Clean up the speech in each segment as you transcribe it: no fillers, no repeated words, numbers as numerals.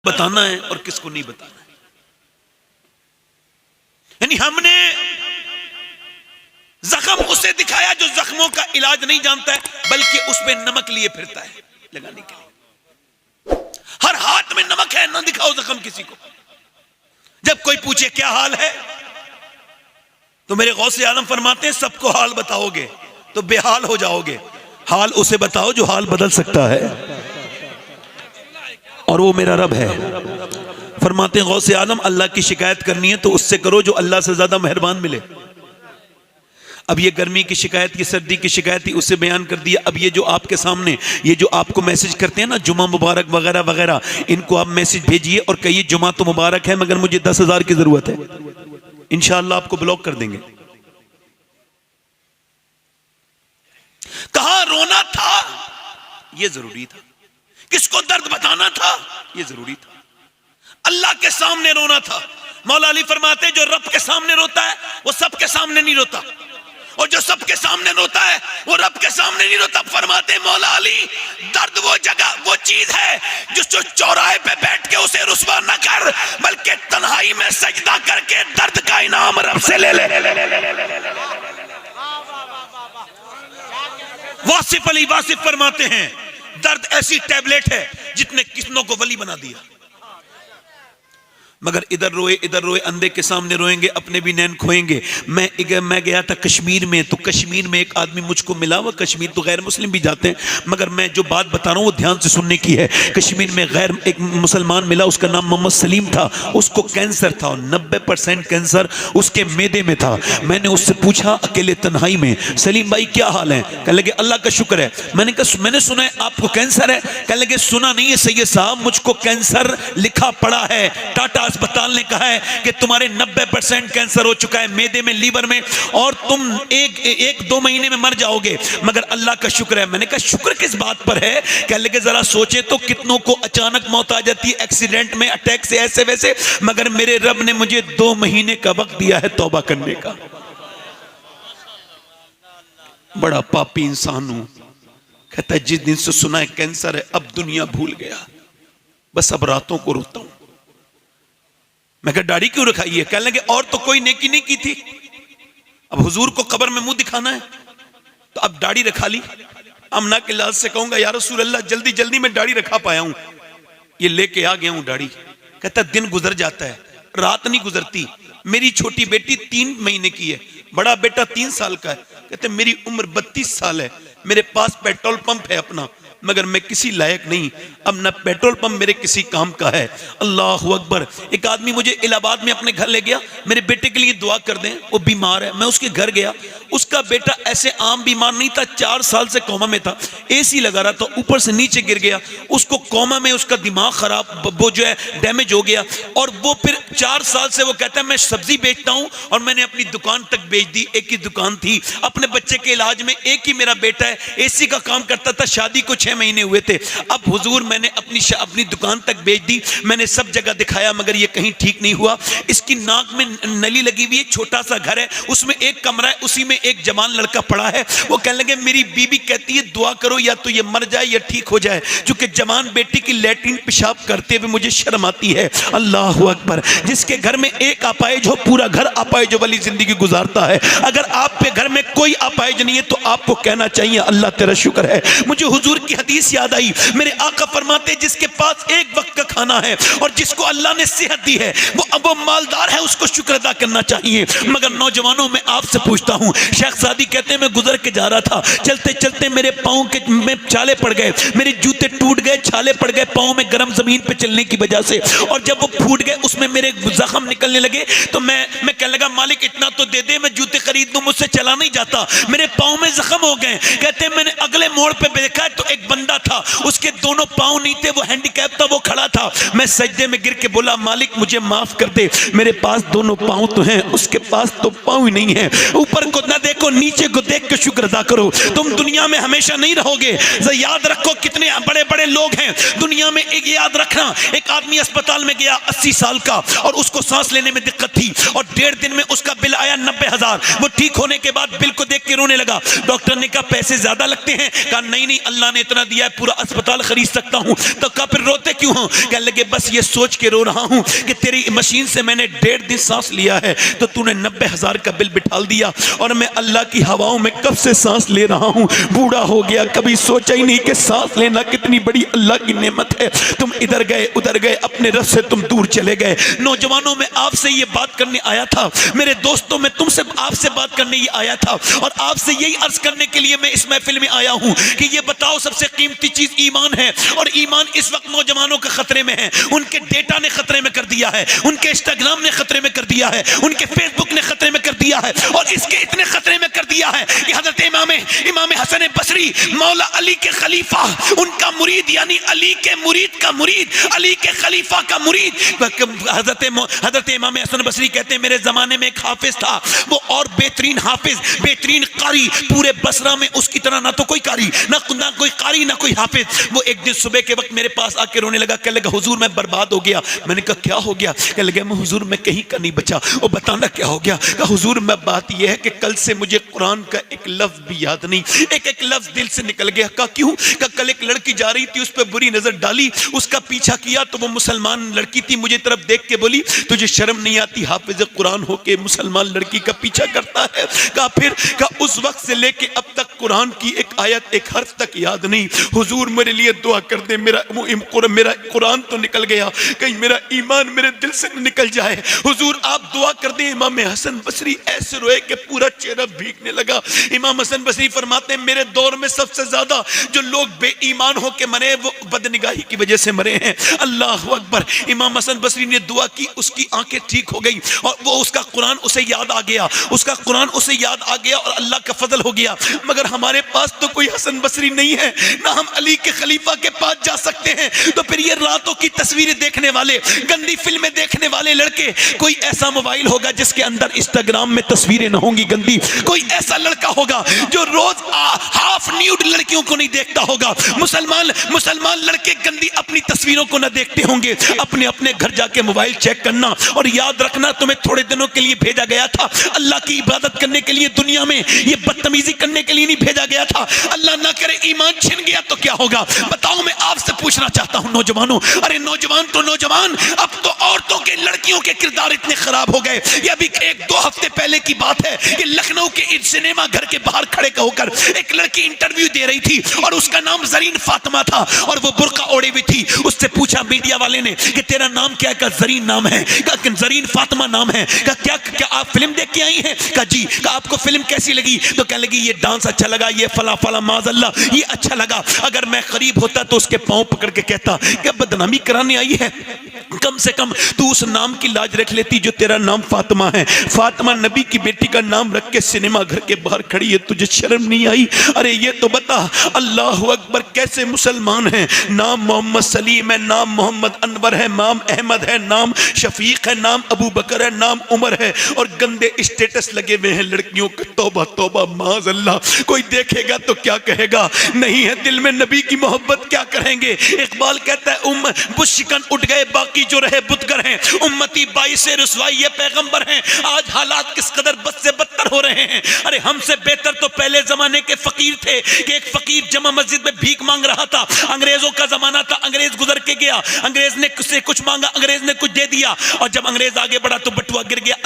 बताना है और किसको नहीं बताना है। यानी हमने जख्म उसे दिखाया जो जख्मों का इलाज नहीं जानता है, बल्कि उसमें नमक लिए फिरता है लगाने के लिए। हर हाथ में नमक है, ना दिखाओ जख्म किसी को। जब कोई पूछे क्या हाल है, तो मेरे गौसे आलम फरमाते हैं सबको हाल बताओगे तो बेहाल हो जाओगे। हाल उसे बताओ जो हाल बदल सकता है, और वो मेरा रब है। फरमाते हैं गौसे आलम अल्लाह की शिकायत करनी है तो उससे करो जो अल्लाह से ज्यादा मेहरबान मिले। अब ये गर्मी की शिकायत, ये सर्दी की शिकायत ही उसे बयान कर दिया। अब ये जो आपके सामने, ये जो आपको मैसेज करते हैं ना जुमा मुबारक वगैरह वगैरह, इनको आप मैसेज भेजिए और कहिए जुमा तो मुबारक है मगर मुझे 10,000 की जरूरत है, इंशाअल्लाह आपको ब्लॉक कर देंगे। कहां रोना था ये जरूरी था, किसको दर्द बताना था ये जरूरी था। अल्लाह के सामने रोना था। मौला अली फरमाते जो रब के सामने रोता है वो सबके सामने नहीं रोता, और जो सबके सामने रोता है वो रब के सामने नहीं रोता। फरमाते मौला अली दर्द वो जगह, वो चीज है जो चौराहे पे बैठ के उसे रुस्वा न कर, बल्कि तन्हाई में सजदा करके दर्द का इनाम रब से ले ले। वासिफ अली वासिफ फरमाते हैं दर्द ऐसी टैबलेट है जितने किस्मों को वली बना दिया। मगर इधर रोए अंधे के सामने रोएंगे, अपने भी नैन खोएंगे। मैं गया था कश्मीर में, तो कश्मीर में एक आदमी मुझको मिला। वह कश्मीर तो गैर मुस्लिम भी जाते हैं, मगर मैं जो बात बता रहा हूँ वो ध्यान से सुनने की है। कश्मीर में गैर एक मुसलमान मिला, उसका नाम मोहम्मद सलीम था। उसको कैंसर था, 90% कैंसर उसके मैदे में था। मैंने उससे पूछा अकेले तन्हाई में, सलीम भाई क्या हाल है? कहने लगे अल्लाह का शुक्र है। मैंने कहा मैंने सुना है आपको कैंसर है? कहने लगे सुना नहीं है सैयद साहब, मुझको कैंसर लिखा पड़ा है। टाटा अस्पताल ने कहा है कि तुम्हारे 90% कैंसर हो चुका है मैदे में, लीवर में, और तुम एक दो महीने में मर जाओगे, मगर अल्लाह का शुक्र है। मैंने कहा शुक्र किस बात पर है? कहने लगे जरा सोचे तो कितनों को अचानक मौत आ जाती है एक्सीडेंट में, अटैक से, ऐसे वैसे, मगर मेरे रब ने मुझे 2 महीने का वक्त दिया है तौबा करने का। बड़ा पापी इंसान हूं। कहता है जिस दिन से सुना है कैंसर है अब दुनिया भूल गया, बस अब रातों को रोता हूं। मैं कहा दाढ़ी क्यों रखाई है? कहने लगे और तो कोई नेकी नहीं की थी, अब हुजूर को कब्र में मुंह दिखाना है तो अब दाढ़ी रखा ली। अमना के लाज से कहूंगा या रसूल अल्लाह जल्दी जल्दी में दाढ़ी रखा पाया हूं, ये लेके आ गया हूं दाढ़ी। कहता दिन गुजर जाता है, रात नहीं गुजरती। मेरी छोटी बेटी 3 महीने की है, बड़ा बेटा 3 साल का है। कहते मेरी उम्र 32 साल है, मेरे पास पेट्रोल पंप है अपना, मगर मैं किसी लायक नहीं। अब न पेट्रोल पंप मेरे किसी काम का है। अल्लाह अकबर। एक आदमी मुझे इलाहाबाद में अपने घर ले गया, मेरे बेटे के लिए दुआ कर दें, वो बीमार है। मैं उसके घर गया, उसका बेटा ऐसे आम बीमार नहीं था, 4 साल से कोमा में था, एसी लगा रहा था, ऊपर से नीचे गिर गया। उसको कोमा में उसका दिमाग खराब, वो जो है डैमेज हो गया, और वो फिर 4 साल से वो कहता है मैं सब्जी बेचता हूं और मैंने अपनी दुकान तक बेच दी। एक ही दुकान थी, अपने बच्चे के इलाज में एक ही मेरा बेटा है, एसी का काम करता था, शादी को 6 महीने हुए थे। अब हुजूर मैंने अपनी दुकान तक बेच दी, मैंने सब जगह दिखाया मगर ये कहीं ठीक नहीं हुआ। इसकी नाक में नली लगी हुई है, छोटा सा घर है, उसमें एक कमरा है, उसी में एक जवान लड़का पड़ा है। वो कहने लगे मेरी बीबी कहती है दुआ करो या तो ये मर जाए या ठीक हो जाए, क्योंकि जवान बेटी की लैट्रिन पेशाब करते हुए मुझे शर्म आती है। अल्लाह अकबर। जिसके घर में एक अपाहिज हो पूरा घर अपाहिज वाली जिंदगी गुजारता है। अगर आप पे घर में कोई अपाहिज नहीं है तो आपको कहना चाहिए अल्लाह तेरा शुक्र है। मुझे हुजूर की हदीस याद आई, मेरे आका फरमाते जिसके पास एक वक्त का खाना है और जिसको अल्लाह ने सेहत दी है वो मालदार है, उसको शुक्र अदा करना चाहिए। मगर नौजवानों में आपसे पूछता हूं, शेख सादी कहते हैं मैं गुजर के जा रहा था, चलते चलते मेरे पांव के में छाले पड़ गए, मेरे जूते टूट गए, छाले पड़ गए पांव में गर्म जमीन पे चलने की वजह से, और जब वो फूट गए उसमें मेरे जख्म निकलने लगे तो मैं कहने लगा मालिक इतना तो दे दे, मैं जूते खरीद दूं, मुझसे चला नहीं जाता, मेरे पांव में जख्म हो गए। कहते हैं मैंने अगले मोड़ पे देखा तो एक बंदा था, उसके दोनों पांव नहीं थे, वो हैंडीकैप था, वो खड़ा था। मैं सजदे में गिर के बोला मालिक मालिक मुझे माफ कर दे, मेरे पास दोनों पांव तो हैं, उसके पास तो पांव ही नहीं है। ऊपर को ना देखो, नीचे को देख के शुक्र अदा करो। तुम दुनिया में हमेशा नहीं रहोगे। याद रखो कितने बड़े बड़े लोग हैं दुनिया में। एक याद रखना, एक आदमी अस्पताल में गया 80 साल का, और उसको सांस लेने में दिक्कत थी, और 1.5 दिन में उसका बिल आया 90,000। वो ठीक होने के बाद बिल को देख के रोने लगा। डॉक्टर ने कहा पैसे ज्यादा लगते हैं? कहा नहीं नहीं, अल्लाह ने इतना दिया है, पूरा अस्पताल खरीद सकता हूं। तो कहा फिर रोते क्यों हो? कहने लगे बस ये सोच के रो रहा हूं कि तेरी मशीन से मैंने 1.5 दिन सांस लिया है, तो तूने 90,000 का बिल बिठा दिया, और मैं अल्लाह की हवाओं में कब से सांस ले रहा हूं, बूढ़ा हो गया, कभी सोचा ही नहीं कि सांस लेना कितनी बड़ी अल्लाह की नेमत है। तुम इधर गए उधर गए, अपने रब से तुम दूर चले गए। नौजवानों में आपसे ये बात करने आया था, मेरे दोस्तों में तुमसे आपसे बात करने ये आया था, और आपसे यही अर्ज करने के लिए मैं इस महफिल में आया हूं कि ये बताओ सबसे कीमती चीज ईमान है, और ईमान इस वक्त नौजवानों के खतरे में है। उनके डेटा ने खतरे में कर दिया है, उनके इंस्टाग्राम ने खतरे में कर दिया है, उनके फेसबुक ने खतरे में कर दिया है, और इसके इतने खतरे में कर दिया है कि हजरत इमाम हसन बसरी, मौला अली के खलीफा, उनका मुरीद, यानी अली के मुरीद का मुरीद, अली के खलीफा का मुरीद, हजरत इमाम हसन बसरी कहते हैं मेरे जमाने में एक हाफिज था, वो और बेहतरीन हाफिज, बेहतरीन कारी, पूरे बसरा में उसकी तरह ना तो कोई कारी, ना कोई कारी, ना कोई हाफिज। वो एक दिन सुबह के वक्त मेरे पास आके रोने लगा, कहने लगा हुजूर मैं बर्बाद हो गया। मैंने कहा क्या हो गया? कहने लगा मैं हुजूर मैं कहीं का नहीं बचा। वो बताना क्या हो गया? कहा हुजूर मैं बात यह है कि कल से मुझे कुरान का एक लफ्ज भी याद नहीं, एक लफ्ज दिल से निकल गया। कहा क्यों? कहा कल एक लड़की जा रही थी, उस पर बुरी नजर डाली, उसका पीछा किया, तो वो मुसलमान लड़की थी, मुझे तरफ देख के बोली तुझे शर्म नहीं आती हाफिज कुरान हो के मुसलमान लड़की का पीछा करता है? कहा फिर? कहा उस वक्त से लेके अब तक कुरान की एक आयत एक हर्फ तक याद नहीं। हुजूर मेरे लिए दुआ कर दे, मेरा कुरान तो निकल गया, कहीं मेरा ईमान मेरे दिल से न निकल जाए। हुजूर आप दुआ कर दे। इमाम हसन बसरी ऐसे रोए कि पूरा चेहरा भीगने लगा। इमाम हसन बसरी फरमाते हैं मेरे दौर में सबसे ज्यादा जो लोग बेईमान होके मरे वो बदनिगाही की वजह से मरे हैं। अल्लाह अकबर। इमाम हसन बसरी ने दुआ की, उसकी आंखें ठीक हो गई, और वो उसका कुरान उसे याद आ गया, उसका कुरान उसे याद आ गया, और अल्लाह का फजल हो गया। मगर हमारे पास तो कोई हसन बसरी नहीं है, ना हम अली के खलीफा के पास जा सकते हैं। तो फिर ये रातों की तस्वीरें देखने वाले, गंदी फिल्में देखने वाले लड़के, कोई ऐसा मोबाइल होगा जिसके अंदर इंस्टाग्राम में तस्वीरें ना होंगी गंदी, कोई ऐसा लड़का होगा जो रोज हाफ न्यूड लड़कियों को नहीं देखता होगा, मुसलमान लड़के गंदी अपनी तस्वीरों को ना देखते होंगे। अपने अपने घर जाके मोबाइल चेक करना, और याद रखना तुम्हें थोड़े दिनों के लिए भेजा गया था अल्लाह की इबादत करने के लिए, दुनिया में ये बदतमीजी करने के लिए नहीं भेजा गया था। अल्लाह ना करे ईमान छिन गया तो क्या होगा? बताओ, मैं आपसे पूछना चाहता हूं नौजवानों, अरे नौजवान तो नौजवान, अब तो औरतों के लड़कियों के किरदार इतने खराब हो गए। ये अभी 1-2 हफ्ते पहले की बात है कि लखनऊ के सिनेमा घर के बाहर खड़े होकर एक लड़की इंटरव्यू दे रही थी, और उसका नाम जरीन फातिमा था, और वो बुर्का ओढ़े हुई थी। उससे पूछा मीडिया वाले ने कि तेरा नाम क्या है? कहा जरीन नाम है। कहा जरीन फातिमा नाम है। कहा क्या आप फिल्म देख के आई हैं? कहा जी। कहा आपको फिल्म कैसी लगी? तो कहने लगी ये डांस अच्छा लगा, ये फला फला माज़अल्लाह ये अच्छा लगा। अगर मैं करीब होता तो उसके पांव पकड़ के कहता क्या बदनामी कराने आई है, कम से कम तू उस नाम की लाज रख लेती जो तेरा नाम फातिमा है। फातिमा नबी की बेटी का नाम रख के सिनेमा घर के बाहर खड़ी है, तुझे शर्म नहीं आई? अरे ये तो बता, अल्लाह अकबर, कैसे मुसलमान हैं? नाम मोहम्मद सलीम है, नाम मोहम्मद अनवर है, नाम अहमद है, नाम शफीक है, नाम अबू बकर है, नाम उमर है, और गंदे स्टेटस लगे हुए हैं लड़कियों के। तौबा तौबा माज़अल्लाह। कोई देखेगा तो क्या कहेगा? नहीं है दिल में नबी की मोहब्बत, क्या करेंगे? इकबाल कहता है बुशिकन उठ गए, बाकी जो रहे बुतगर हैं, उम्मती बाइस रुसवाई ये पैगंबर हैं। आज हालात किस कदर बद से बदतर हो रहे हैं। अरे हमसे बेहतर तो पहले जमाने के फकीर थे कि एक फकीर जमा मस्जिद में भीख मांग रहा था। अंग्रेजों का जमाना था, अंग्रेज गुजर के गया, अंग्रेज ने उससे कुछ मांगा, अंग्रेज ने कुछ दे दिया, और जब अंग्रेज आगे बढ़ा तो बटुआ गिर गया।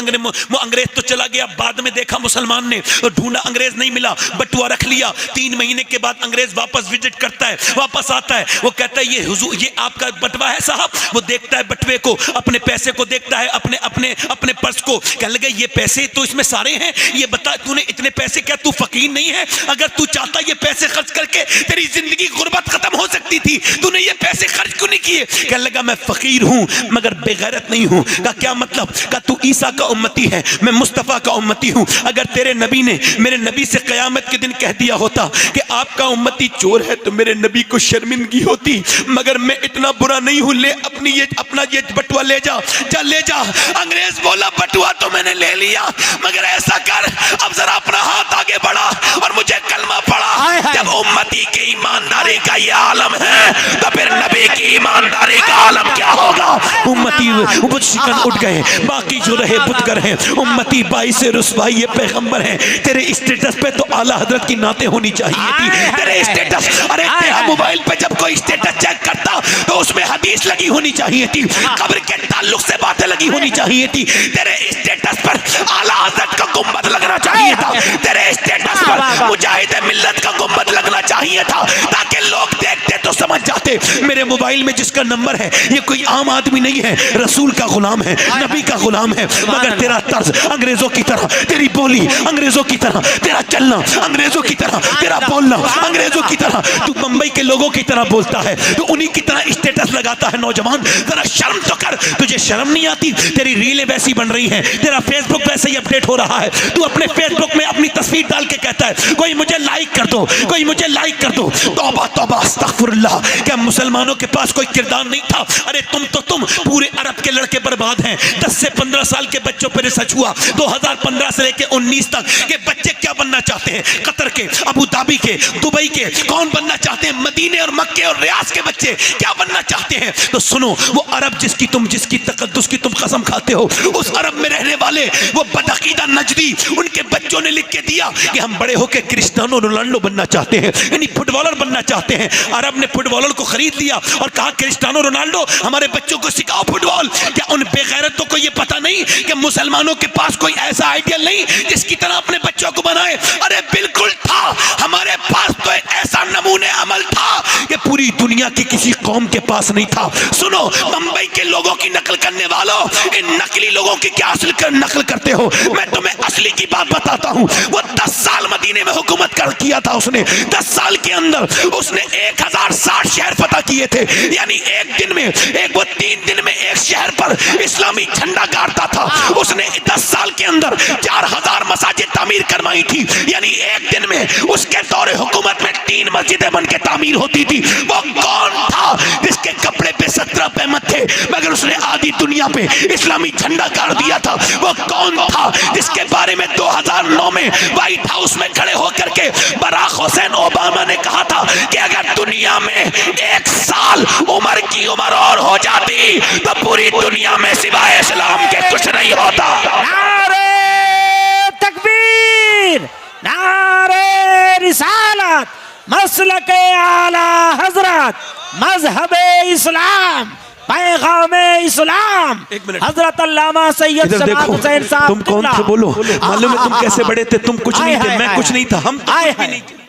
अंग्रेज तो चला गया, बाद में देखा मुसलमान ने तो ढूंढा, अंग्रेज नहीं मिला, बटुआ रख लिया। 3 महीने के बाद अंग्रेज वापस विजिट करता है, वापस आता है, वो कहता है ये हुजूर ये आपका बटवा है साहब। वो देखता है बटवे को, अपने पैसे को देखता है, अपने अपने अपने पर्स को, कहने लगे ये पैसे तो इसमें सारे हैं, ये बता तूने इतने पैसे, क्या तू फकीर नहीं है? अगर तू चाहता ये पैसे खर्च करके तेरी जिंदगी गुर्बत खत्म हो सकती थी, तूने ये पैसे खर्च क्यों नहीं किए? कहने लगा मैं फकीर हूं मगर बेगैरत नहीं हूं। का क्या मतलब? का तू ईसा का उम्मती है, मैं मुस्तफा का उम्मती हूं। अगर तेरे नबी ने मेरे नबी से कयामत के दिन कह दिया होता कि आपका उम्मती चोर है तो मेरे नबी को शर्मिंदगी होती, मगर मैं इतना बुरा नहीं हूं। ले अपनी ये अपना ये बटुआ ले जा, जा ले जा। अंग्रेज बोला बटुआ तो मैंने ले लिया, मगर ऐसा कर अब जरा अपना हाथ आगे बढ़ा और मुझे कलमा पढ़ा। जब उम्मती की ईमानदारी का ये आलम है तो फिर नबी की ईमानदारी का आलम क्या होगा। उम्मती शिकन उठ गए, बाकी जो रहे बुतगर हैं। उम्मती बाईस रुसवाई ये पैगंबर हैं। तेरे स्टेटस पे तो आला हजरत की नाते होनी चाहिए थी। तेरे स्टेटस, अरे तेरा मोबाइल पे जब कोई स्टेटस चेक करता तो उसमें हदीस लगी होनी चाहिए थी, कब्र के ताल्लुक से बातें लगी होनी चाहिए थी। तेरे स्टेटस पर आला हजरत का गुंबद लगना चाहिए था। तेरे स्टेटस पर मुजाहिद मिल्लत का गुंबद लगना चाहिए था, ताकि लोग देखते तो समझ जाते मेरे मोबाइल में जिसका नंबर है ये कोई आम आदमी नहीं है, रसूल का गुलाम है, नबी का गुलाम है। मगर तेरा तर्ज अंग्रेजों की तरह, तेरी बोली अंग्रेजों की तरह, तेरा चलना अंग्रेजों की तरह, तेरा बोलना अंग्रेजों की तरह। तू मुंबई के लोगों की तरह बोलता है, तो उन्हीं की तरह स्टेटस लगाता है। नौजवान जरा शर्म तो कर, तुझे शर्म नहीं आती? तेरी रीलें वैसी बन रही हैं, तेरा फेसबुक वैसे ही अपडेट हो रहा है। तू अपने फेसबुक में अपनी तस्वीर डाल के कहता है कोई मुझे लाइक कर दो, कोई मुझे लाइक कर दो। तौबा तौबा अस्तगफुरुल्लाह, क्या मुसलमानों के पास कोई किरदार नहीं था? अरे तुम पूरे अरब के लड़के बर्बाद हैं। 10 से 15 साल के बच्चों पर रिसर्च हुआ, 2015 से लेकर 19 तक के बच्चे क्या बनना चाहते हैं? कतर के, अबू धाबी के, दुबई के कौन बनना चाहते हैं? मदीने और मक्के और रियाज के बच्चे क्या बनना चाहते हैं? तो सुनो, वो अरब जिसकी तकद्दुस की तुम कसम खाते हो, उस अरब में रहने वाले वो बदअकीदा नजदी, उनके बच्चों ने लिख के दिया कि हम बड़े होकर क्रिस्टियानो रोनाल्डो बनना चाहते हैं, यानी फुटबॉलर बनना चाहते हैं। अरब ने फुटबॉलर को खरीद लिया और कहा क्रिस्टियानो रोनाल्डो हमारे बच्चों को सिखाओ फुटबॉल। क्या उन बेगैरतों को ये पता नहीं कि मुसलमानों के पास कोई ऐसा आइडियल नहीं जिसकी तरह अपने बच्चों को बनाए? अरे बिल्कुल था, हमारे पास तो एक ऐसा नमूने अमल था कि पूरी दुनिया की किसी कौम के पास नहीं था। सुनो, मुंबई के लोगों की नकल करने वालों, इन नकली लोगों की क्या नकल करते हो? मैं तुम्हें असली की बात बताता हूँ। वो 10 साल मदीने में हुकूमत कर किया था उसने। 10 साल के अंदर उसने 1060 शहर फतह किए थे, यानी एक दिन में, वो 3 दिन में एक शहर पर इस्लामी झंडा गाड़ता था। उसने 10 साल के अंदर 4000 मसाजिद तामीर करवाई थी, यानी एक दिन में उसके दौरे हुकूमत में 3 मस्जिदें बन के तामीर होती थी। वो कौन था जिसके कपड़े पे 17 पैमत थे मगर उसने आधी दुनिया पे इस्लामी झंडा गाड़ दिया था? वो कौन था जिसके बारे में 2009 में व्हाइट हाउस में खड़े होकर के बराक हुसैन ओबामा ने कहा था कि अगर दुनिया में 1 साल उम्र की उम्र और हो जाती तो पूरी दुनिया में सिवाय इस्लाम के कुछ नहीं होता। नारे तकबीर, नारे रिसालत, मसलके आला हजरत, मजहबे इस्लाम, पैगामे इस्लाम, हजरत अल्लामा सैयद समाद हुसैन साहब। तुम कौन थे बोलो? मालूम है तुम कैसे बड़े थे? तुम कुछ नहीं थे, मैं कुछ नहीं था, हम तो कुछ भी नहीं थे।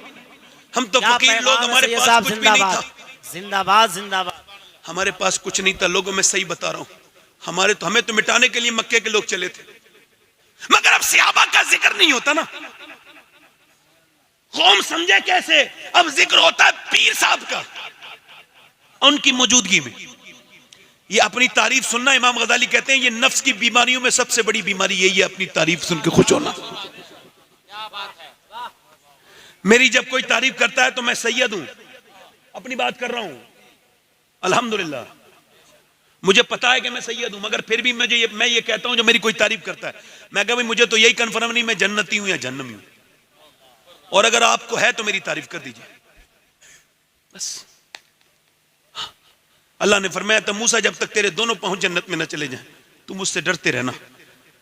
हम तो फकीर लोग, हमारे पास कुछ भी नहीं था। जिंदाबाद जिंदाबाद। हमारे पास कुछ नहीं था लोगों में, सही बता रहा हूं। हमें तो मिटाने के लिए मक्के के लोग चले थे, मगर अब सहाबा का जिक्र नहीं होता ना। कौम समझे कैसे? अब जिक्र होता है पीर साहब का, उनकी मौजूदगी में। ये अपनी तारीफ सुनना, इमाम गजाली कहते हैं ये नफ्स की बीमारियों में सबसे बड़ी बीमारी यही है, अपनी तारीफ सुन के खुश होना। मेरी जब कोई तारीफ करता है तो मैं सैयद हूं, अपनी बात कर रहा हूं, अल्हम्दुलिल्लाह मुझे पता है कि मैं सैयद हूं, मगर फिर भी मैं ये कहता हूं जो मेरी कोई तारीफ करता है, मैं कहा भाई मुझे तो यही कंफर्म नहीं मैं जन्नती हूं या जहन्नमी हूं, और अगर आपको है तो मेरी तारीफ कर दीजिए बस। अल्लाह ने फरमाया तो मूसा जब तक तेरे दोनों पांव जन्नत में न चले जाएं तू मुझसे डरते रहना।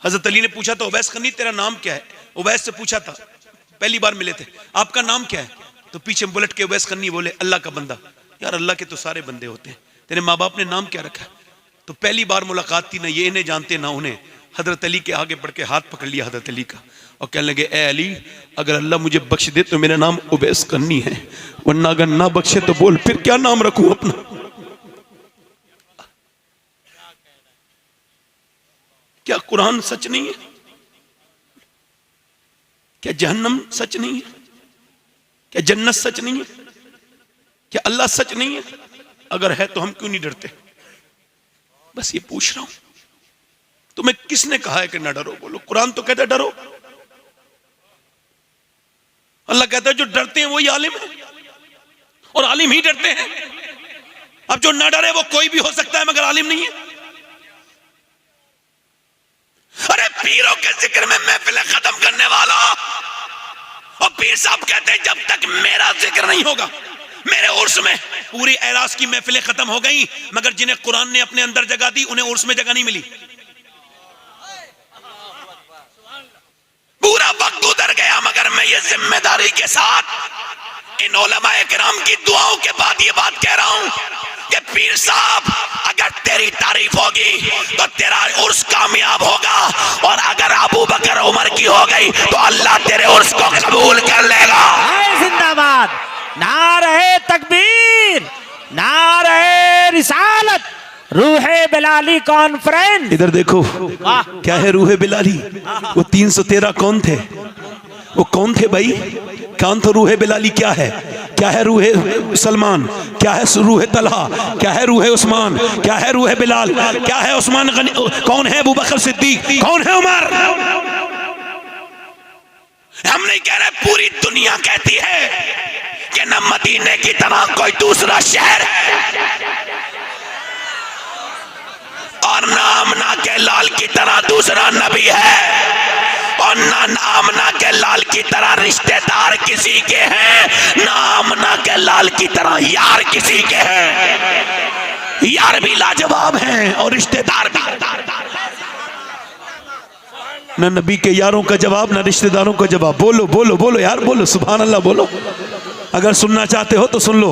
हजरत अली ने पूछा था उवैस खन्नी तेरा नाम क्या है? उवैस से पूछा था, पहली बार मिले थे, आपका नाम क्या है? तो पीछे बुलट के उवैस खन्नी बोले अल्लाह का बंदा। यार अल्लाह के तो सारे बंदे होते हैं, तेरे माँ बाप ने नाम क्या रखा? तो पहली बार मुलाकात थी, ना ये इन्हें जानते ना उन्हें। हजरत अली के आगे बढ़ के हाथ पकड़ लिया हजरत अली का और कहने लगे ए अली अगर अल्लाह मुझे बख्श दे तो मेरा नाम उवैस खन्नी है, वरना अगर ना बख्शे तो बोल फिर क्या नाम रखूं अपना। क्या कुरान सच नहीं है? क्या जहन्नम सच नहीं है? क्या जन्नत सच नहीं है? क्या अल्लाह सच नहीं है? अगर है तो हम क्यों नहीं डरते? बस ये पूछ रहा हूं, तुम्हें किसने कहा है कि ना डरो? बोलो, कुरान तो कहता है डरो। अल्लाह कहता है जो डरते हैं वही आलिम है, और आलिम ही डरते हैं। अब जो ना डरे वो कोई भी हो सकता है मगर आलिम नहीं है। पीरों के जिक्र में महफिल खत्म करने वाला। और पीर साहब कहते हैं जब तक मेरा जिक्र नहीं होगा, मेरे उर्स में पूरी एरास की महफिलें खत्म हो गई, मगर जिन्हें कुरान ने अपने अंदर जगह दी उन्हें उर्स में जगह नहीं मिली। पूरा वक्त गुजर गया, मगर मैं ये जिम्मेदारी के साथ इन उलमाए किराम की दुआओं के बाद ये बात कह रहा हूं कि पीर साहब अगर तेरी तारीफ होगी तो तेरा उर्स कामयाब होगा, और अगर अबू बकर उमर की हो गई तो अल्लाह तेरे उर्स को कबूल कर लेगा। जिंदाबाद, नारे तकबीर, नारे रिसालत, रूहे बिलाली कॉन्फ्रेंस। इधर देखो क्या है रूहे बिलाली। वो 313 कौन थे? वो कौन थे भाई? कौन तो रूहे बिलाली? क्या है? क्या है रूहे सलमान? क्या है रूहे तलहा? क्या है रूहे उस्मान? क्या है रूहे बिलाल? क्या है उस्मान गनी? कौन है अबू बकर सिद्दीक? कौन है उमर? हम नहीं कह रहे, पूरी दुनिया कहती है कि न मदीने की तरह कोई दूसरा शहर है, और ना आमना के लाल की तरह दूसरा नबी है, और ना आमना के लाल की तरह रिश्तेदार किसी के हैं, ना आमना के लाल की तरह यार किसी के हैं। यार भी लाजवाब हैं और रिश्तेदार भी। ना नबी के यारों का जवाब, ना रिश्तेदारों का जवाब। बोलो बोलो बोलो यार, बोलो सुभान अल्लाह बोलो। अगर सुनना चाहते हो तो सुन लो।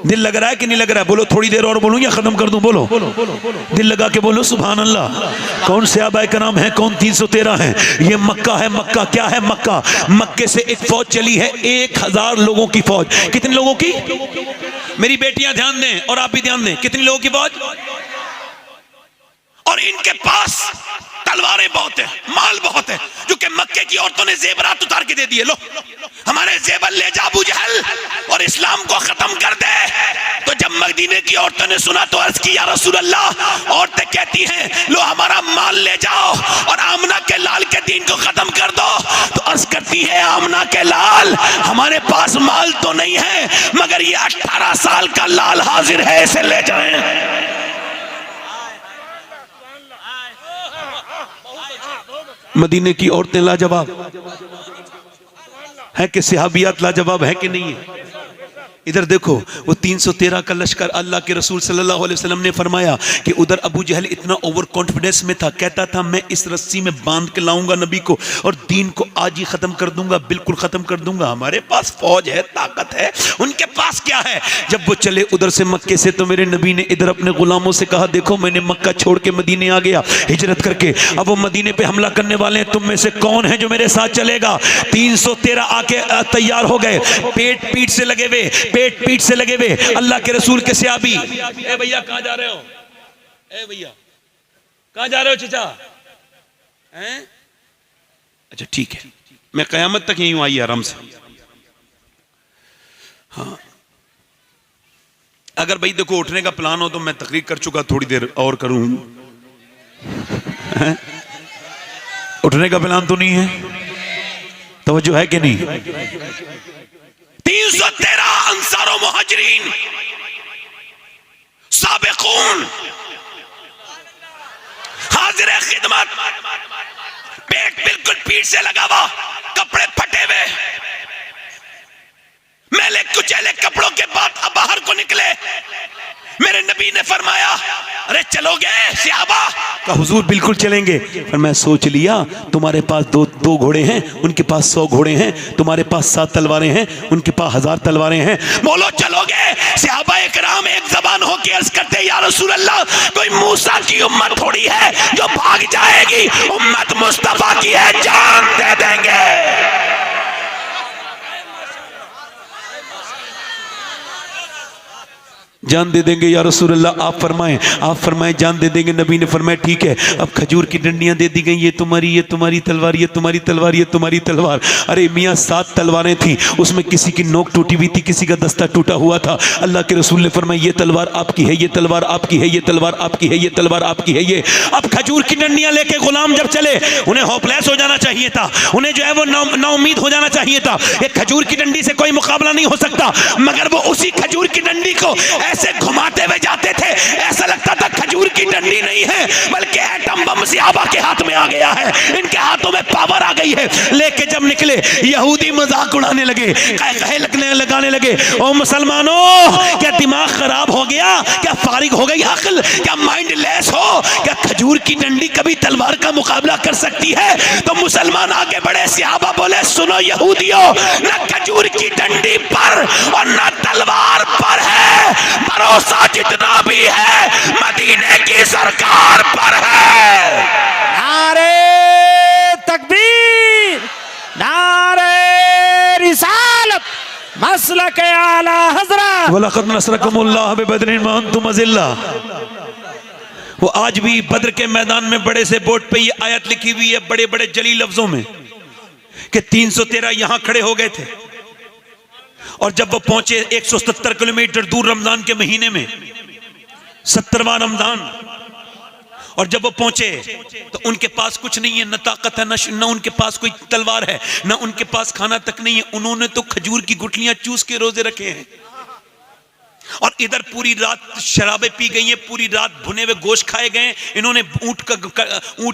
दिल लग रहा है कि नहीं लग रहा है? बोलो थोड़ी देर और बोलूं या खत्म कर दूं? बोलो दिल लगा के बोलो सुभान अल्लाह। कौन से आबाए का नाम है? कौन 313 है? ये मक्का है। मक्का क्या है? मक्का, मक्के से एक फौज चली है, 1000 लोगों की फौज। कितने लोगों की? मेरी बेटियां ध्यान दें और आप भी ध्यान दें, कितने लोगों की फौज? और इनके पास तलवारें बहुत है, माल बहुत है, क्योंकि मक्के की औरतों ने जेवरात उतार के दे दिए। लो हमारे जेवर ले जा अबू जहल और इस्लाम को खत्म कर दे। तो जब मदीने की औरतों ने सुना तो अर्ज की या रसूल अल्लाह, औरतें कहती हैं लो हमारा माल ले जाओ और आमना के लाल के दीन को खत्म कर दो। तो अर्ज करती है आमना के लाल, हमारे पास माल तो नहीं है, मगर ये 18 साल का लाल हाजिर है, इसे ले जाएं। मदीने की औरतें लाजवाब है कि सहाबियात लाजवाब है कि नहीं है? इधर देखो वो 313 का लश्कर, अल्लाह के रसूल सल्लल्लाहु अलैहि वसल्लम ने फरमाया कि उधर अबू जहल इतना ओवर कॉन्फिडेंस में था, कहता था मैं इस रस्सी में बांध के लाऊंगा नबी को और दीन को आज ही खत्म कर दूंगा, बिल्कुल खत्म कर दूंगा। हमारे पास फौज है, ताकत है, उनके पास क्या है? जब वो चले उधर से मक्के से, तो मेरे नबी ने इधर अपने गुलामों से कहा देखो मैंने मक्का छोड़ के मदीने आ गया हिजरत करके, अब वो मदीने पे हमला करने वाले हैं, तुम में से कौन है जो मेरे साथ चलेगा? 313 आके तैयार हो गए, पेट पीठ से लगे हुए, पेट पीठ से लगे हुए अल्लाह के रसूल के सहाबी। ए भैया कहां जा रहे हो? ए भैया कहां जा रहे हो चचा? हैं? अच्छा ठीक है, मैं कयामत तक यहीं हूं, आइए आराम से। हाँ अगर भाई देखो उठने का प्लान हो तो मैं तकरीर कर चुका, थोड़ी देर और करूं। उठने का प्लान तो नहीं है, तवज्जो है कि नहीं? 313 अंसार मुहाजिरीन साबिकून हाजिर खिदमत, पेट बिल्कुल पीठ से लगा हुआ, कपड़े फटे हुए, मैले कुचैले कपड़ों के बाद अब बाहर को निकले। मेरे नबी ने फरमाया अरे चलोगे सहाबा? का हुजूर बिल्कुल चलेंगे। पर मैं सोच लिया तुम्हारे पास दो घोड़े हैं, उनके पास 100 घोड़े हैं, तुम्हारे पास 7 तलवारें हैं, उनके पास 1000 तलवारें हैं, बोलो चलोगे? सहाबा इकराम एक जबान हो के अर्ज करते या रसूल अल्लाह, कोई मूसा की उम्मत थोड़ी है जो भाग जाएगी, उम्मत मुस्तफा की है, जान दे देंगे। जान दे देंगे या रसूल अल्लाह, आप फरमाएं जान दे देंगे। नबी ने फरमाया ठीक है, अब खजूर की डंडियां दे दी गई, ये तुम्हारी तलवार, ये तुम्हारी तलवार, ये तुम्हारी तलवार। अरे मियाँ 7 तलवारें थी, उसमें किसी की नोक टूटी हुई थी, किसी का दस्ता टूटा हुआ था। अल्लाह के रसूल ने फरमाया ये तलवार आपकी है, ये तलवार आपकी है, ये तलवार आपकी है, ये तलवार आपकी है। ये अब खजूर की डंडियां लेके गुलाम जब चले, उन्हें होपलेस हो जाना चाहिए था, उन्हें जो है वो नाउम्मीद हो जाना चाहिए था। एक खजूर की डंडी से कोई मुकाबला नहीं हो सकता, मगर वो उसी खजूर की डंडी को ऐसे घुमाते हुए जाते थे, ऐसा लगता था खजूर की की डंडी नहीं है, बल्कि एटम बम सहाबा के हाथ में आ गया है, इनके हाथों में पावर आ गई है। लेके जब निकले यहूदी मजाक उड़ाने लगे, कहे लगाने लगे, ओ मुसलमानों क्या दिमाग खराब हो गया, क्या फारिग हो गई अक्ल, क्या माइंडलेस हो, क्या खजूर की डंडी कभी तलवार का मुकाबला कर सकती है? तो मुसलमान आगे बढ़े, सहाबा बोले सुनो यहूदियों, ना खजूर की डंडी पर और ना तलवार पर है, भरोसा जितना भी है मदीने की सरकार पर है। नारे तकबीर, नारे रिसालत, मसलक आला हज़रत। वलक़द नसरकुमुल्लाह बिबदरिन व अंतुम अज़िल्ला। वो आज भी बद्र के मैदान में बड़े से बोर्ड पे ये आयत लिखी हुई है बड़े बड़े जली लफ्जों में कि 313 यहां खड़े हो गए थे, और जब वो पहुंचे 170 किलोमीटर दूर रमजान के महीने में, 70वां रमजान, और जब वो पहुंचे तो उनके पास कुछ नहीं है, न ताकत है, न उनके पास कोई तलवार है, न उनके पास खाना तक नहीं है। उन्होंने तो खजूर की गुठलियां चूस के रोजे रखे हैं, और इधर पूरी रात शराबें पी गई हैं, पूरी रात भुने हुए गोश्त खाए गए। इन्होंने ऊंट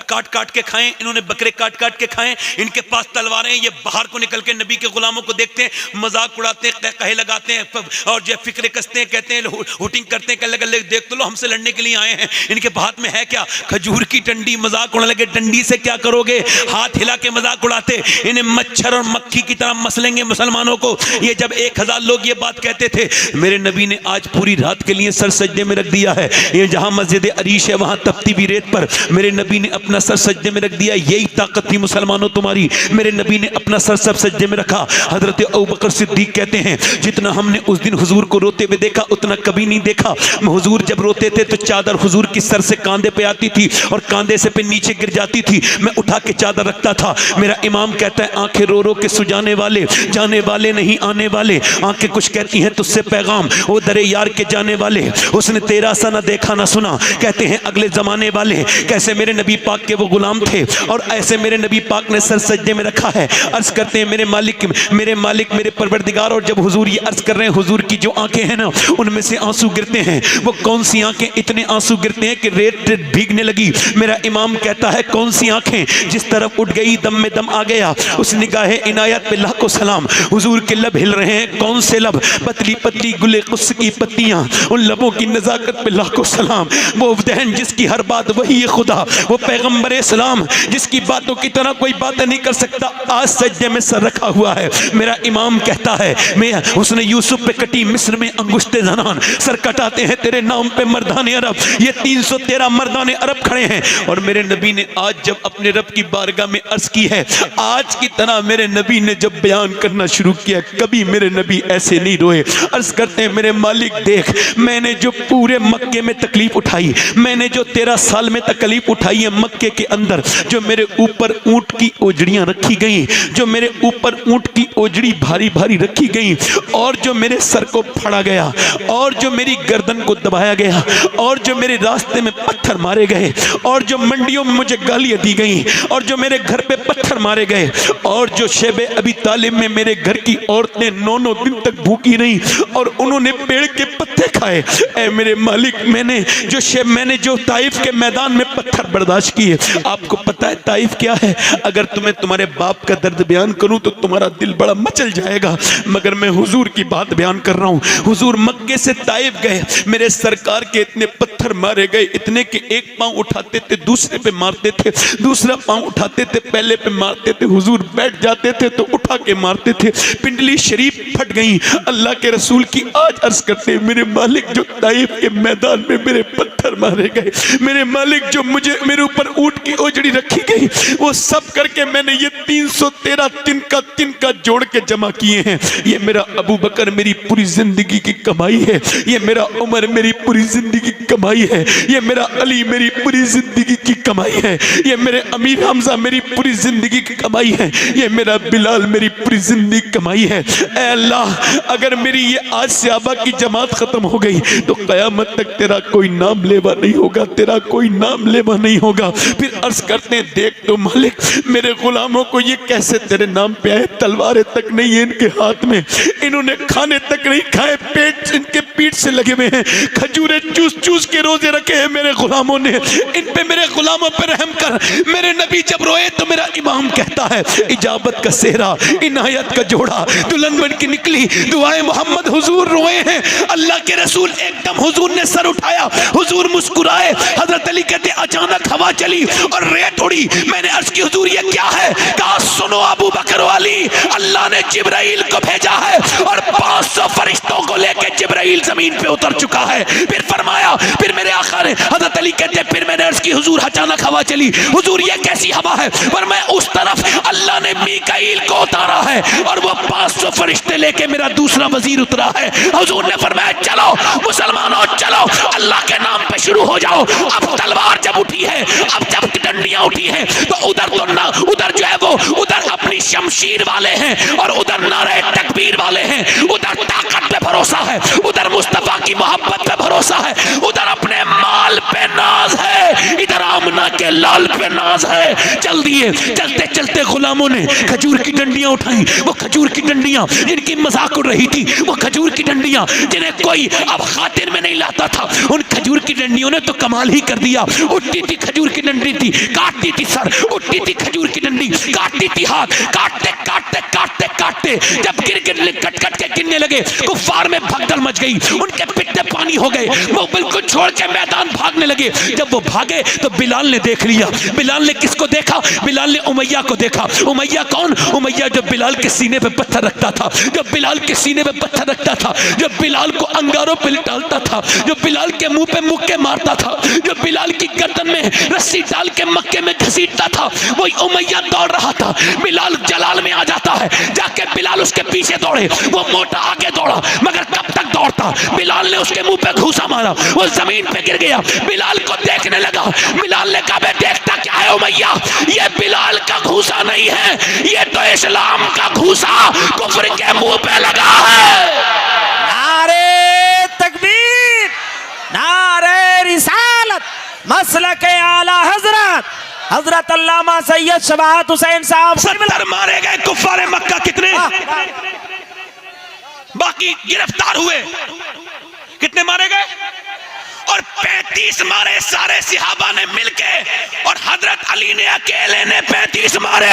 काट काट के खाए, इन्होंने बकरे काट काट के खाए। इनके पास तलवारें, ये बाहर को निकल के नबी के गुलामों को देखते हैं, मजाक उड़ाते हैं, कहे लगाते हैं, और जो फिक्रे कसते हैं, कहते हैं, हुटिंग करते हैं, कह लगे देख तो लो हमसे लड़ने के लिए आए हैं। इनके हाथ में है क्या? खजूर की डंडी। मजाक उड़ाने लगे, डंडी से क्या करोगे? हाथ हिला के मजाक उड़ाते। इन्हें मच्छर और मक्खी की तरह मसलेंगे मुसलमानों को। ये जब 1000 लोग ये बात कहते थे, मेरे नबी ने आज पूरी रात के लिए सर सजदे में रख दिया है। ये जहां मस्जिद अरीश है वहां तपती भी रेत पर मेरे नबी ने अपना सर सजदे में रख दिया। यही ताकत थी मुसलमानों तुम्हारी। मेरे नबी ने अपना सर सब सजदे में रखा। हजरत अबू बकर सिद्दीक कहते हैं, जितना हमने उस दिन हुजूर को रोते हुए देखा उतना कभी नहीं देखा। हुजूर जब रोते थे तो चादर हुजूर की सर से कांधे पे आती थी और कांधे से पे नीचे गिर जाती थी। मैं उठा के चादर रखता था। मेरा इमाम कहता है, आंखें रो रो के सुजाने वाले, जाने वाले नहीं आने वाले। आंखें कुछ कहती हैं तुझसे पैगाम, वो दरे यार के जाने वाले, उसने तेरा सा ना देखा ना सुना। कहते हैं अगले जमाने वाले कैसे मेरे नबी पाक के वो गुलाम थे, और ऐसे मेरे नबी पाक ने सर सजदे में रखा है। अर्ज करते हैं, मेरे मालिक मेरे परवरदिगार। और जब हुजूर ये अर्ज कर रहे हैं, हुजूर की जो आंखें हैं ना उनमें से आंसू गिरते हैं। वो कौन सी आंखें? इतने आंसू गिरते हैं कि रेत भीगने लगी। मेरा इमाम कहता है, कौन सी आंखें? जिस तरफ उठ गई दम में दम आ गया। उस निगाह इनायत पे लाखों सलाम। हुजूर के लब हिल रहे हैं। कौन से लब? पतली पतली गुले कुस की पत्तियां, उन लबों की नजाकत पे लाखों सलाम। वो बहन जिसकी हर बात वही है खुदा, वो पैगंबर इस्लाम जिसकी बातों की तरह कोई बात नहीं कर सकता, आज सज्जे में सर रखा हुआ है। मेरा इमाम कहता है, मैं उसने यूसुफ पे कटी मिस्र में अंगुश्ते ज़नान, सर कटाते हैं तेरे नाम पे मर्दाने अरब। ये 313 मर्दाने अरब खड़े हैं। और मेरे नबी ने आज जब अपने रब की बारगाह में अर्ज की है, आज की तरह मेरे नबी ने जब बयान करना शुरू किया, कभी मेरे नबी ऐसे नहीं रोए। अर्ज करते हैं, मेरे मालिक देख, मैंने जो पूरे मक्के में तकलीफ उठाई, मैंने जो 13 साल में तकलीफ उठाई है मक्के के अंदर, जो मेरे ऊपर ऊंट की ओजड़ियां रखी गई, जो मेरे ऊपर ऊंट की ओजड़ी भारी भारी रखी गई, और जो मेरे सर को फाड़ा गया, और जो मेरी गर्दन को दबाया गया, और जो मेरे रास्ते में पत्थर मारे गए, और जो मंडियों में मुझे गालियां दी गई, और जो मेरे घर पे पत्थर मारे गए, और जो शेबे अबी तालिब में मेरे घर की औरतें 9-9 दिन तक भूखी रही और उन्होंने पेड़ के पत्ते खाए। ऐ मेरे मालिक, मैंने जो ताइफ के मैदान में पत्थर बर्दाश्त किए। आपको पता है ताइफ क्या है? अगर तुम्हें तुम्हारे बाप का दर्द बयान करूं तो तुम्हारा दिल बड़ा मचल जाएगा, मगर मैं हुजूर की बात बयान कर रहा हूं। हुजूर मक्के से ताइफ गए, मेरे सरकार के इतने पत्थर मारे गए, इतने कि एक पांव उठाते थे दूसरे पे मारते थे, दूसरा पांव उठाते थे पहले पे मारते थे। हुजूर बैठ जाते थे तो उठा के मारते थे। पिंडली शरीफ फट गई। अल्लाह के रसूल की आज अर्ज करते, मेरे मालिक जो ताइफ के मैदान में मेरे पत्थर मारे गए, मेरे मालिक जो मेरे ऊपर ऊंट की ओजड़ी रखी गई, वो सब करके मैंने ये 313 तिनका जोड़ के जमा किए हैं। ये मेरा अबू बकर मेरी पूरी जिंदगी की कमाई है, ये मेरा उमर मेरी पूरी जिंदगी की कमाई है, ये मेरा अली मेरी पूरी जिंदगी की कमाई है, ये मेरे अमीर हमजा मेरी पूरी जिंदगी की कमाई है, ये मेरा बिलाल मेरी पूरी जिंदगी की कमाई है। ऐ अल्लाह, अगर मेरी ये आज सहाबा की जमात खत्म खत्म हो गई तो कयामत तक तेरा कोई नाम लेवा नहीं होगा, तेरा कोई नाम लेवा नहीं होगा। फिर अर्ज करते हैं, देख तो मालिक मेरे गुलामों को ये कैसे तेरे नाम पे आए, तलवारें तक नहीं है इनके हाथ में, इन्होंने खाने तक नहीं खाए, पेट इनके पीठ से लगे हुए हैं, खजूरें चूस चूस के रोजे रखे हैं मेरे गुलामों ने, इन पे मेरे गुलामों पे रहम कर। मेरे नबी जब रोए तो मेरा इमाम कहता है, इजाबत का सेहरा, इनायत का जोड़ा दुल्हन बन के निकली, दुआए मोहम्मद हुजूर रोए हैं। अल्लाह के रसूल एकदम हुजूर ने सर उठाया, हुजूर मुस्कुराए। हजरत अली कहते अचानक हवा चली और रेत उड़ी। मैंने अर्ज की हुजूर ये क्या है? कहा सुनो अबू बकर वाली, अल्लाह ने जिब्राइल को भेजा है और 500 फरिश्तों को लेकर जिब्राइल जमीन पे उतर चुका है। फिर फरमाया, फिर मेरे आका ने, हजरत अली कहते फिर मैंने अर्ज की हुजूर अचानक हवा चली, हुजूर ये कैसी हवा है? पर मैं उस तरफ अल्लाह ने मीकाईल को उतारा है और वो 500 फरिश्ते लेके मेरा दूसरा वजीर उतरा है। हुजूर ने फरमाया चलो मुसलमानों चलो, अल्लाह के नाम पे शुरू हो जाओ। अब तलवार जब उठी है, अब जब डंडियां उठी हैं तो उधर तो ना, उधर जो है वो उधर अपनी शमशीर वाले हैं और उधर नारे तकबीर वाले हैं, उधर ताकत पे भरोसा है, उधर मुस्तफा की मोहब्बत पे भरोसा है, उधर अपने माल पे नाज है, इधर आमना के लाल पे नाज है। चल दिए, चलते चलते गुलामों ने खजूर की डंडियां उठाई, वो खजूर की डंडियां जिनकी मजाक उड़ रही थी, वो खजूर की डंडियां जिन्हें कोई अब खातिर में नहीं लाता था, उन खजूर की डंडियों ने तो कमाल ही कर दिया। उठती थी खजूर की डंडी थी, काटती थी सर, उठती थी खजूर की डंडी, काटती थी हाथ, काटते काटते काटते काटते जब गिर गिर कट कट के गिरने लगे, कुफ्फार में भगदड़ मच गई, उनके पिट्टे पानी हो गए, वो बिल्कुल छोड़ के मैदान भागने लगे। जब वो भागे तो बिलाल ने देख लिया। बिलाल ने किसको देखा? बिलाल ने उमैया को देखा। उमैया कौन? उमैया जो बिलाल के सीने पे पत्थर रखता था, जो बिलाल के सीने पे पत्थर रखता था, जो बिलाल को अंगारों पे लिटालता था, जो बिलाल के मुंह पे मुक्के मारता था, जो बिलाल की गर्दन में रस्सी डाल के मक्के में घसीटता था, वही उमैया दौड़ रहा था। बिलाल जलाल में आ जाता है, जाके बिलाल उसके पीछे दौड़े, वो मोटा आगे दौड़ा, मगर कब तक दौड़ता? बिलाल ने उसके मुंह पे घूसा मारा, वो जमीन पे गिर गया। बिलाल को देखने लगा, बिलाल ने कहा बे देखता क्या है उमैया, ये बिलाल का घूसा नहीं है, ये तो इस्लाम का घूसा कुफ्र के मुंह पे लगा है। नारे तकबीर, नारे रिसालत, मसलक आला हजरत हजरत अल्लामा सैयद शबात हुसैन साहब 70 मारे गए कुफ्फारे मक्का, कितने बाकी गिरफ्तार हुए? कितने मारे गए? और 35 मारे सारे सिहाबा ने मिलके, और हजरत अली ने अकेले ने 35 मारे।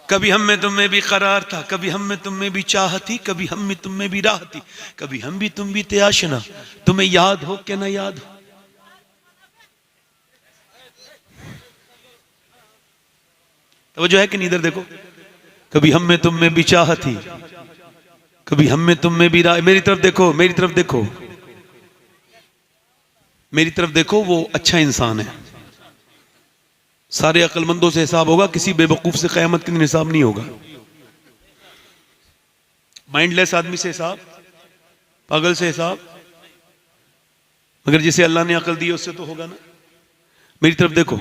कभी हम में तुम में भी करार था, कभी हम में तुम में भी चाह थी, कभी हम में तुम में भी राह थी, कभी हम भी तुम भी थे आशना, तुम्हें याद हो क्या ना याद हो? तो वो जो है कि नहीं, इधर देखो, कभी हम में तुम में भी चाह थी, कभी हम में तुम में भी राह। मेरी तरफ देखो, मेरी तरफ देखो, मेरी तरफ देखो, वो अच्छा इंसान है। सारे अक्लमंदों से हिसाब होगा, किसी बेवकूफ से क़यामत के दिन हिसाब नहीं होगा। माइंडलेस आदमी से हिसाब, पागल से हिसाब, मगर जिसे अल्लाह ने अकल दी उससे तो होगा ना। मेरी तरफ देखो,